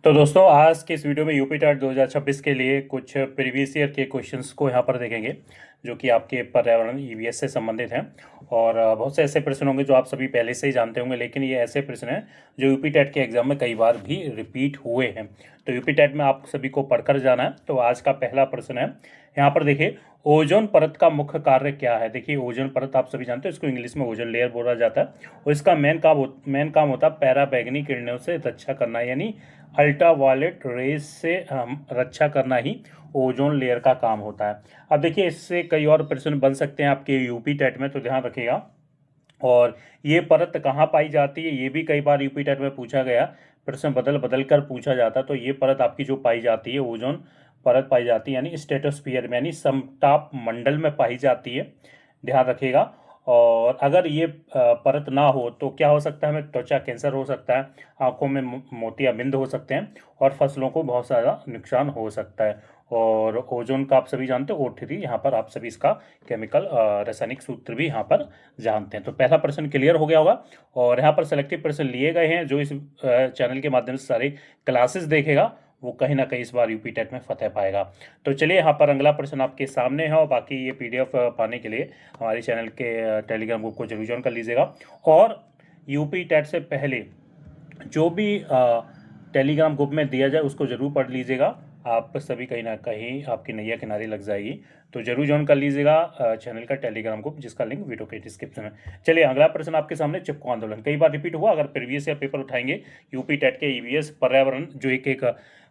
तो दोस्तों आज के इस वीडियो में यूपी टेट 2026 के लिए कुछ प्रीवियस ईयर के क्वेश्चंस को यहाँ पर देखेंगे जो कि आपके पर्यावरण ईवीएस से संबंधित हैं। और बहुत से ऐसे प्रश्न होंगे जो आप सभी पहले से ही जानते होंगे, लेकिन ये ऐसे प्रश्न हैं जो यूपी टेट के एग्जाम में कई बार भी रिपीट हुए हैं। तो यूपी टेट में आप सभी को पढ़कर जाना है। तो आज का पहला प्रश्न है, यहाँ पर देखिए, ओजोन परत का मुख्य कार्य क्या है। देखिए ओजोन परत आप सभी जानते हो, इसको इंग्लिश में ओजोन लेयर बोला जाता है और इसका मेन काम होता है पैराबैंगनी किरणों से रक्षा करना, यानी अल्ट्रावायलेट रेज से रक्षा करना ही ओजोन लेयर का काम होता है। अब देखिए इससे कई और प्रश्न बन सकते हैं आपके यूपी टेट में, तो ध्यान रखिएगा। और ये परत कहाँ पाई जाती है ये भी कई बार यूपी टेट में पूछा गया, प्रश्न बदल बदल कर पूछा जाता है। तो ये परत आपकी जो पाई जाती है, ओजोन परत पाई जाती है यानी स्ट्रेटोस्फीयर में, यानी समताप मंडल में पाई जाती है, ध्यान रखिएगा। और अगर ये परत ना हो तो क्या हो सकता है, हमें त्वचा कैंसर हो सकता है, आंखों में मोतियाबिंद हो सकते हैं और फसलों को बहुत ज़्यादा नुकसान हो सकता है। और ओजोन का आप सभी जानते हो O3, यहाँ पर आप सभी इसका केमिकल रासायनिक सूत्र भी यहाँ पर जानते हैं। तो पहला प्रश्न क्लियर हो गया होगा। और यहाँ पर सेलेक्टिव प्रश्न लिए गए हैं, जो इस चैनल के माध्यम से सारे क्लासेस देखेगा वो कहीं ना कहीं इस बार यूपी टेट में फतेह पाएगा। तो चलिए यहाँ पर अगला प्रश्न आपके सामने है, और बाकी ये PDF पाने के लिए हमारे चैनल के टेलीग्राम ग्रुप को जरूर ज्वाइन कर लीजिएगा। और यूपी टेट से पहले जो भी टेलीग्राम ग्रुप में दिया जाए उसको जरूर पढ़ लीजिएगा, आप सभी कहीं ना कहीं आपकी नैया किनारे लग जाएगी। तो जरूर ज्वाइन कर लीजिएगा चैनल का टेलीग्राम ग्रुप, जिसका लिंक वीडियो के डिस्क्रिप्शन में। चलिए अगला प्रश्न आपके सामने, चिपको आंदोलन कई बार रिपीट हुआ। अगर प्रीवियस ईयर पेपर उठाएंगे यूपी टेट के ईवीएस पर्यावरण जो एक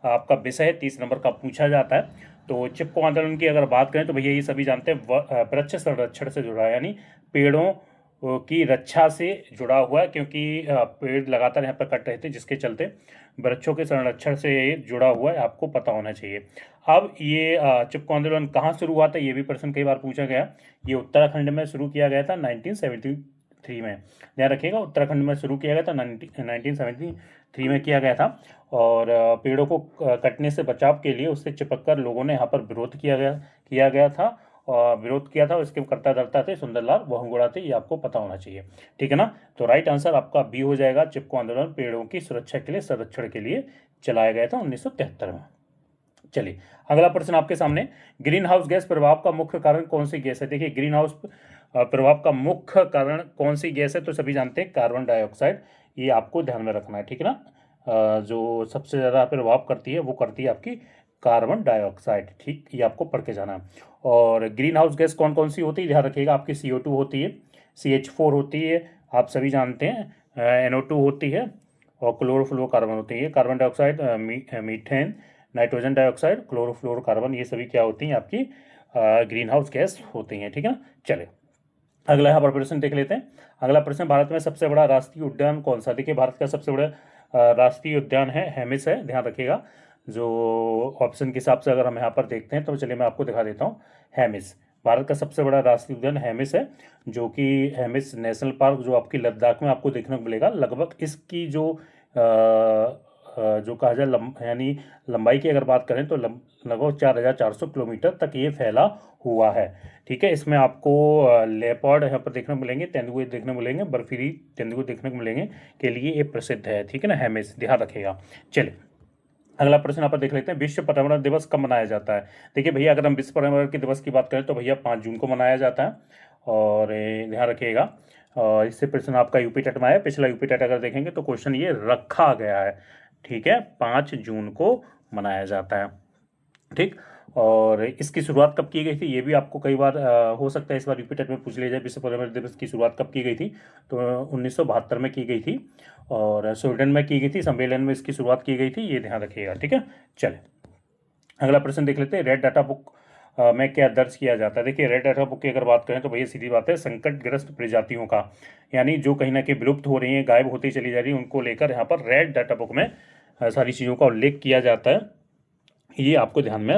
आपका विषय है 30 नंबर का पूछा जाता है। तो चिपको आंदोलन की अगर बात करें तो भैया ये सभी जानते हैं वृक्ष संरक्षण से जुड़ा है, यानी पेड़ों की रक्षा से जुड़ा हुआ है, क्योंकि पेड़ लगातार यहाँ पर कट रहे थे जिसके चलते वृक्षों के संरक्षण से जुड़ा हुआ है, आपको पता होना चाहिए। अब ये चिपको आंदोलन कहाँ शुरू हुआ था ये भी प्रश्न कई बार पूछा गया। ये उत्तराखंड में शुरू किया गया था 1973 में, ध्यान रखिएगा उत्तराखंड में शुरू किया गया था 1973 में किया गया था। और पेड़ों को कटने से बचाव के लिए उससे चिपक कर लोगों ने यहाँ पर विरोध किया गया था। और विरोध किया था, इसके करता धरता थे सुंदरलाल बहुगुणा थे, ये आपको पता होना चाहिए, ठीक है ना। तो राइट आंसर आपका बी हो जाएगा। चिपको आंदोलन पेड़ों की सुरक्षा के लिए, संरक्षण के लिए चलाया गया था 1973 में। चलिए अगला प्रश्न आपके सामने, ग्रीन हाउस गैस प्रभाव का मुख्य कारण कौन सी गैस है। देखिए ग्रीन हाउस प्रभाव का मुख्य कारण कौन सी गैस है, तो सभी जानते हैं कार्बन डाइऑक्साइड, ये आपको ध्यान में रखना है, ठीक है ना। जो सबसे ज़्यादा प्रभाव करती है वो करती है आपकी कार्बन डाइऑक्साइड, ठीक, ये आपको पढ़ के जाना है। और ग्रीन हाउस गैस कौन कौन सी होती है, ध्यान रखिएगा, आपकी CO2 होती है, CH4 होती है, आप सभी जानते हैं, NO2 होती है, और क्लोरोफ्लोरोकार्बन होती है, carbon dioxide, methane, nitrogen dioxide, chlorofluorocarbon, ये सभी क्या होती हैं आपकी ग्रीन हाउस गैस होती हैं, ठीक है ना। चले अगला यहाँ पर प्रश्न देख लेते हैं। अगला प्रश्न, भारत में सबसे बड़ा राष्ट्रीय उद्यान कौन सा। देखिए भारत का सबसे बड़ा राष्ट्रीय उद्यान है हेमिस है, ध्यान रखिएगा। जो ऑप्शन के हिसाब से अगर हम यहाँ पर देखते हैं तो चलिए मैं आपको दिखा देता हूँ। हेमिस भारत का सबसे बड़ा राष्ट्रीय उद्यान हेमिस है, जो कि हेमिस नेशनल पार्क जो आपकी लद्दाख में आपको देखने को मिलेगा। लगभग इसकी जो कहा जाए यानी लंबाई की अगर बात करें तो लगभग 4400 किलोमीटर तक ये फैला हुआ है, ठीक है। इसमें आपको लेपर्ड यहाँ पर देखने को मिलेंगे, तेंदुए देखने को मिलेंगे, बर्फीली तेंदुए देखने को मिलेंगे, के लिए ये प्रसिद्ध है, ठीक है ना, हेमिस, ध्यान रखिएगा। चलिए अगला प्रश्न यहाँ पर देख लेते हैं, विश्व पर्यावरण दिवस कब मनाया जाता है। देखिए भैया अगर हम विश्व पर्यावरण के दिवस की बात करें तो भैया 5 जून को मनाया जाता है, और ध्यान रखिएगा। और इससे प्रश्न आपका यूपी टेट में आया, पिछला यूपी टेट अगर देखेंगे तो क्वेश्चन ये रखा गया है, ठीक है, 5 जून को मनाया जाता है, ठीक। और इसकी शुरुआत कब की गई थी ये भी आपको कई बार हो सकता है इस बार यूपी टेट में पूछ लिया जाए, विश्व पर्यावरण दिवस की शुरुआत कब की गई थी, तो 1972 में की गई थी, और स्वीडन में की गई थी, सम्मेलन में इसकी शुरुआत की गई थी, ये ध्यान रखिएगा, ठीक है। चले अगला प्रश्न देख लेते हैं, रेड डाटा बुक में क्या दर्ज किया जाता है। देखिए रेड डाटा बुक की अगर बात करें तो भैया सीधी बात है, संकटग्रस्त प्रजातियों का, यानी जो कहीं ना कहीं विलुप्त हो रही हैं, गायब होती चली जा रही है, उनको लेकर यहाँ पर रेड डाटा बुक में सारी चीज़ों का उल्लेख किया जाता है, ये आपको ध्यान में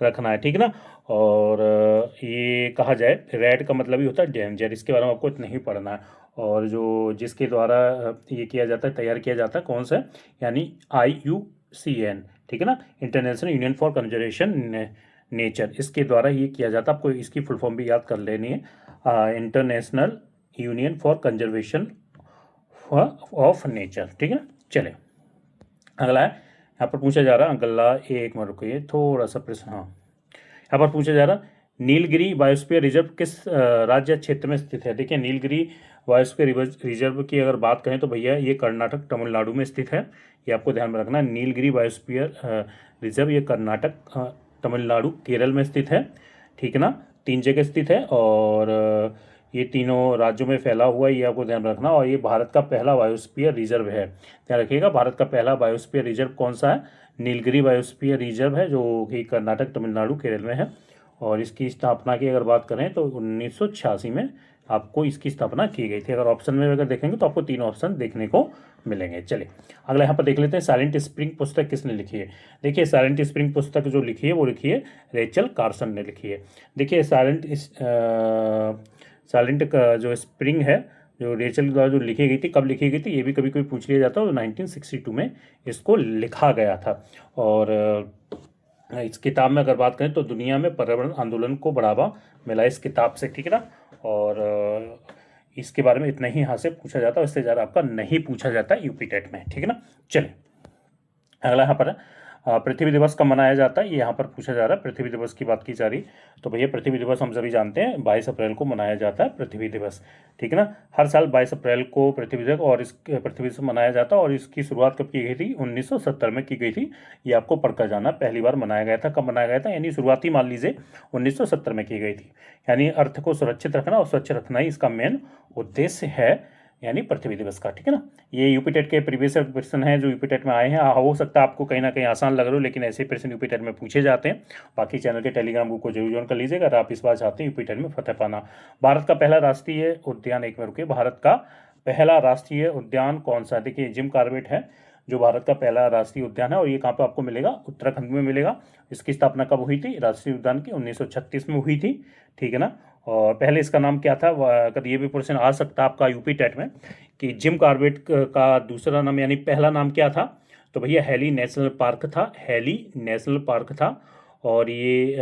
रखना है, ठीक है ना। और ये कहा जाए रेड का मतलब ही होता है डेंजर, इसके बारे में आपको नहीं पढ़ना है। और जो जिसके द्वारा ये किया जाता है, तैयार किया जाता है, कौन सा, यानी IUCN, ठीक है ना, international union for conservation nature, इसके द्वारा ये किया जाता है। आपको इसकी फुल फॉर्म भी याद कर लेनी है, international union for conservation of nature, ठीक है ना। चले अगला है, यहाँ पर पूछा जा रहा है अगला, एक मिनट रुकिए, थोड़ा सा प्रश्न, हाँ यहाँ पर पूछा जा रहा, नीलगिरी बायोस्फीयर रिजर्व किस राज्य क्षेत्र में स्थित है। देखिए नीलगिरी बायोस्फीयर रिजर्व की अगर बात करें तो भैया ये कर्नाटक तमिलनाडु में स्थित है। ये आपको ध्यान में रखना, नीलगिरी बायोस्फीयर रिजर्व ये कर्नाटक तमिलनाडु केरल में स्थित है, ठीक है ना। 3 जगह स्थित है और ये तीनों राज्यों में फैला हुआ है, ये आपको ध्यान में रखना। और ये भारत का पहला बायोस्फीयर रिजर्व है, ध्यान रखिएगा। भारत का पहला बायोस्फीयर रिजर्व कौन सा है, नीलगिरी बायोस्फीयर रिजर्व है, जो कि कर्नाटक तमिलनाडु केरल में है। और इसकी स्थापना की अगर बात करें तो 1986 में आपको इसकी स्थापना की गई थी। अगर ऑप्शन में अगर देखेंगे तो आपको 3 ऑप्शन देखने को मिलेंगे। चलिए अगला यहाँ पर देख लेते हैं, साइलेंट स्प्रिंग पुस्तक किसने लिखी है। देखिए साइलेंट स्प्रिंग पुस्तक जो लिखी है वो लिखी है रेचल कार्सन ने लिखी है। देखिए साइलेंट का जो स्प्रिंग है, जो रेचल द्वारा जो लिखी गई थी, कब लिखी गई थी ये भी कभी कभी पूछ लिया जाता है। 1962 में इसको लिखा गया था। और इस किताब में अगर बात करें तो दुनिया में पर्यावरण आंदोलन को बढ़ावा मिला इस किताब से, ठीक है ना। और इसके बारे में इतना ही यहाँ से पूछा जाता है, इससे ज़्यादा आपका नहीं पूछा जाता यूपी टेट में, ठीक है ना। चलिए अगला यहाँ पर पृथ्वी दिवस कब मनाया जाता है, ये यहाँ पर पूछा जा रहा है। पृथ्वी दिवस की बात की जा रही, तो भैया पृथ्वी दिवस हम सभी जानते हैं 22 अप्रैल को मनाया जाता है पृथ्वी दिवस, ठीक है ना। हर साल 22 अप्रैल को पृथ्वी दिवस और इस पृथ्वी दिवस मनाया जाता है। और इसकी शुरुआत कब की गई थी, 1970 में की गई थी। ये आपको पढ़कर जाना, पहली बार मनाया गया था, कब मनाया गया था, यानी शुरुआती मान लीजिए 1970 में की गई थी। यानी अर्थ को सुरक्षित रखना और स्वच्छ रखना ही इसका मेन उद्देश्य है, यानी पृथ्वी दिवस का, ठीक है ना। ये यूपी टेट के प्रीवियस क्वेश्चन हैं जो यूपी टेट में आए हैं। हो सकता है आपको कहीं ना कहीं आसान लग रहे हो, लेकिन ऐसे प्रश्न यूपी टेट में पूछे जाते हैं। बाकी चैनल के टेलीग्राम ग्रुप को जरूर ज्वाइन कर लीजिएगा अगर आप इस बार चाहते हैं यूपी टेट में फतेह पाना। भारत का पहला राष्ट्रीय उद्यान, एक में रुकिए, भारत का पहला राष्ट्रीय उद्यान कौन सा है। देखिए जिम कॉर्बेट है जो भारत का पहला राष्ट्रीय उद्यान है। और ये कहाँ पर आपको मिलेगा, उत्तराखंड में मिलेगा। इसकी स्थापना कब हुई थी, राष्ट्रीय उद्यान की 1936 में हुई थी, ठीक है ना। और पहले इसका नाम क्या था, अगर ये भी प्रश्न आ सकता है आपका यूपी टेट में कि जिम कॉर्बेट का दूसरा नाम यानी पहला नाम क्या था, तो भैया हैली नेशनल पार्क था, हैली नेशनल पार्क था। और ये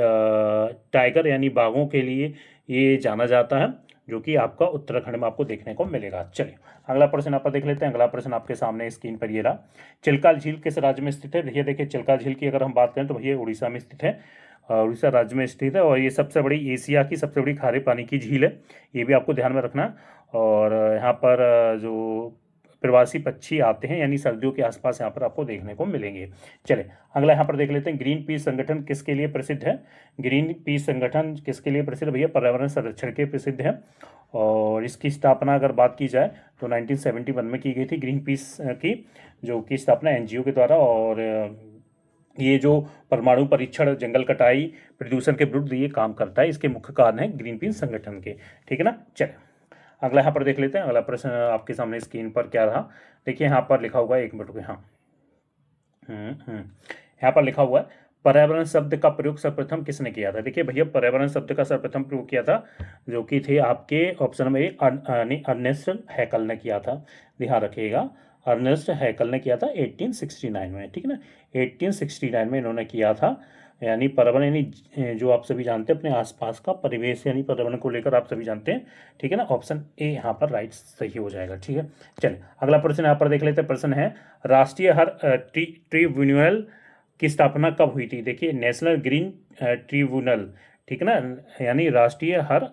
टाइगर यानी बाघों के लिए ये जाना जाता है, जो कि आपका उत्तराखंड में आपको देखने को मिलेगा। चलिए अगला प्रश्न आप देख लेते हैं। अगला प्रश्न आपके सामने स्क्रीन पर ये रहा, चिल्का झील किस राज्य में स्थित है। भैया देखिए चिल्का झील की अगर हम बात करें तो भैया उड़ीसा में स्थित है, उड़ीसा राज्य में स्थित है। और ये सबसे बड़ी, एशिया की सबसे बड़ी खारे पानी की झील है, ये भी आपको ध्यान में रखना। और यहाँ पर जो प्रवासी पक्षी आते हैं यानी सर्दियों के आसपास यहाँ पर आपको देखने को मिलेंगे। चले अगला यहाँ पर देख लेते हैं, ग्रीन पीस संगठन किसके लिए प्रसिद्ध है। ग्रीन पीस संगठन किसके लिए प्रसिद्ध है, भैया पर्यावरण संरक्षण के प्रसिद्ध है। और इसकी स्थापना अगर बात की जाए तो 1971 में की गई थी ग्रीन पीस की, जो की स्थापना एनजीओ के द्वारा। और ये जो परमाणु परीक्षण, जंगल कटाई, प्रदूषण के विरुद्ध ये काम करता है, इसके मुख्य कारण है ग्रीन पीस संगठन के, ठीक है ना। चलिए अगला यहाँ पर देख लेते हैं। अगला प्रश्न आपके सामने स्क्रीन पर क्या रहा, देखिए यहाँ पर लिखा हुआ है, एक मिनट रुकिए, हाँ यहाँ पर लिखा हुआ है, पर्यावरण शब्द का प्रयोग सर्वप्रथम किसने किया था। देखिए भैया पर्यावरण शब्द का सर्वप्रथम प्रयोग किया था, जो कि थे आपके ऑप्शन में अर्नेस्ट हैकल ने किया था, ध्यान रखिएगा। अर्नेस्ट हैकल ने किया था 1869 में, ठीक है ना। 1869 में इन्होंने किया था। यानी पर्यावरण यानी जो आप सभी जानते हैं अपने आसपास का परिवेश, यानी पर्यावरण को लेकर आप सभी जानते हैं, ठीक है ना। ऑप्शन ए यहाँ पर राइट सही हो जाएगा, ठीक है। चलिए अगला प्रश्न यहाँ पर देख लेते हैं। प्रश्न है, राष्ट्रीय हर ट्रिब्यूनल की स्थापना कब हुई थी। देखिए नेशनल ग्रीन ट्रिब्यूनल, ठीक है ना, यानी राष्ट्रीय हर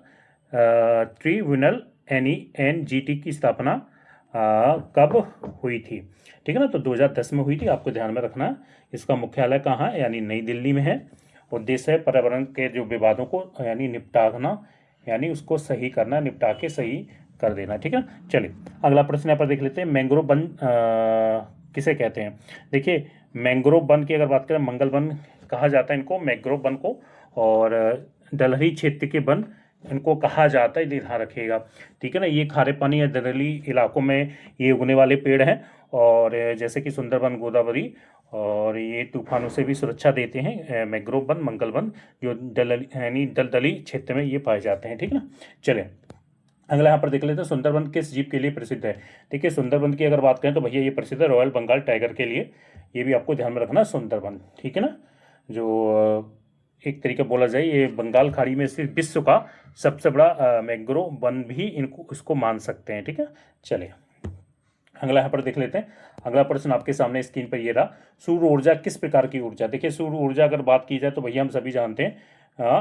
ट्रिब्यूनल NGT की स्थापना कब हुई थी, ठीक है ना। तो 2010 में हुई थी, आपको ध्यान में रखना। इसका मुख्यालय कहाँ है, यानी नई दिल्ली में है। उद्देश्य है पर्यावरण के जो विवादों को यानी निपटाना, यानी उसको सही करना, निपटा के सही कर देना, ठीक है। चलिए अगला प्रश्न यहाँ पर देख लेते हैं, मैंग्रोव वन किसे कहते हैं। देखिए मैंग्रोव वन की अगर बात करें, मंगल वन कहा जाता है इनको, मैंग्रोव वन को। और दलहरी क्षेत्र के वन इनको कहा जाता है, ध्यान रखिएगा, ठीक है ना। ये खारे पानी या दलदली इलाकों में ये उगने वाले पेड़ हैं। और जैसे कि सुंदरबन, गोदावरी, और ये तूफानों से भी सुरक्षा देते हैं। मैंग्रोव वन, मंगल वन, जो यानी दलदली क्षेत्र में ये पाए जाते हैं, ठीक है ना। चलें अगला यहाँ पर देख लेते हैं, सुंदरबन किस जीव के लिए प्रसिद्ध है। देखिए सुंदरबन की अगर बात करें तो भैया ये प्रसिद्ध है रॉयल बंगाल टाइगर के लिए, ये भी आपको ध्यान में रखना सुंदरबन, ठीक है ना। जो एक तरीके बोला जाए ये बंगाल खाड़ी में स्थित विश्व का सबसे बड़ा मैंग्रोव वन भी इसको मान सकते हैं, ठीक है। चलिए अगला यहाँ पर देख लेते हैं। अगला प्रश्न आपके सामने स्क्रीन पर ये रहा, सूर्य ऊर्जा किस प्रकार की ऊर्जा। देखिए सूर्य ऊर्जा अगर बात की जाए तो भैया हम सभी जानते हैं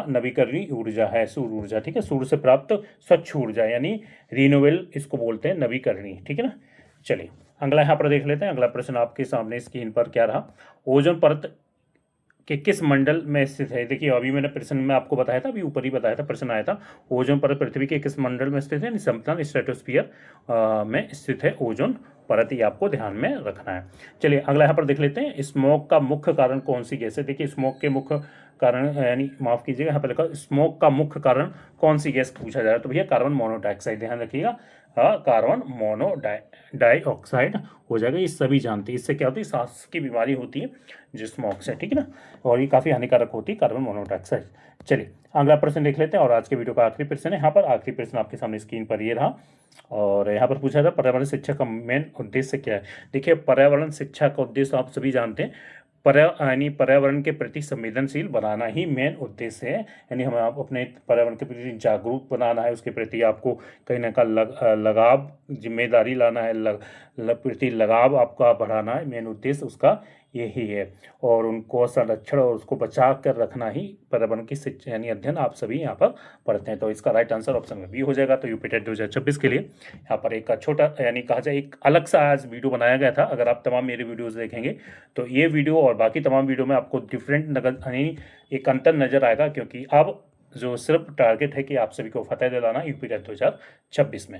नवीकरणीय ऊर्जा है सूर्य ऊर्जा, ठीक है। सूर्य से प्राप्त स्वच्छ ऊर्जा यानी रिन्यूएबल इसको बोलते हैं, नवीकरणीय, ठीक है ना। चलिए अगला यहाँ पर देख लेते हैं। अगला प्रश्न आपके सामने स्क्रीन पर क्या रहा, ओजोन परत कि किस मंडल में स्थित है। देखिए अभी मैंने प्रश्न में आपको बताया था, अभी ऊपर ही बताया था, प्रश्न आया था ओजोन परत पृथ्वी के किस मंडल में स्थित है, समतल स्ट्रेटोस्फियर में स्थित है ओजोन परत, ये आपको ध्यान में रखना है। चलिए अगला यहाँ पर देख लेते हैं, स्मोक का मुख्य कारण कौन सी गैस है। देखिए स्मोक के मुख्य कारण यानी माफ कीजिएगा यहाँ पर लिखा स्मोक का मुख्य कारण कौन सी गैस पूछा जा रहा है, तो भैया कार्बन मोनोऑक्साइड, ध्यान रखिएगा कार्बन मोनोडाइऑक्साइड हो जाएगा। ये सभी जानते हैं, इससे क्या होती है, सांस की बीमारी होती है जो स्मोक से, ठीक है ना, और ये काफ़ी हानिकारक होती है कार्बन मोनोऑक्साइड। चलिए अगला प्रश्न देख लेते हैं और आज के वीडियो का आखिरी प्रश्न है। यहाँ पर आखिरी प्रश्न आपके सामने स्क्रीन पर ये रहा और यहाँ पर पूछा था पर्यावरण शिक्षा का मेन उद्देश्य क्या है। देखिए पर्यावरण शिक्षा का उद्देश्य आप सभी जानते हैं, पर्यावरण के प्रति संवेदनशील बनाना ही मेन उद्देश्य है। यानी हमें आप अपने पर्यावरण के प्रति जागरूक बनाना है, उसके प्रति आपको कहीं ना कहीं लगाव, जिम्मेदारी लाना है, प्रति लगाव आपका बढ़ाना है, मेन उद्देश्य उसका यही है। और उनको संरक्षण और उसको बचा कर रखना ही पर्यावरण की शिक्षा यानी अध्ययन आप सभी यहाँ पर पढ़ते हैं। तो इसका राइट आंसर ऑप्शन में बी हो जाएगा। तो यूपी टेट 2026 के लिए यहाँ पर एक छोटा यानी कहा जाए एक अलग सा आज वीडियो बनाया गया था। अगर आप तमाम मेरे वीडियोस देखेंगे तो ये वीडियो और बाकी तमाम वीडियो में आपको डिफरेंट यानी एक अंतर नजर आएगा, क्योंकि अब जो सिर्फ टारगेट है कि आप सभी को फतेह दिलाना यूपी टेट 2026 में।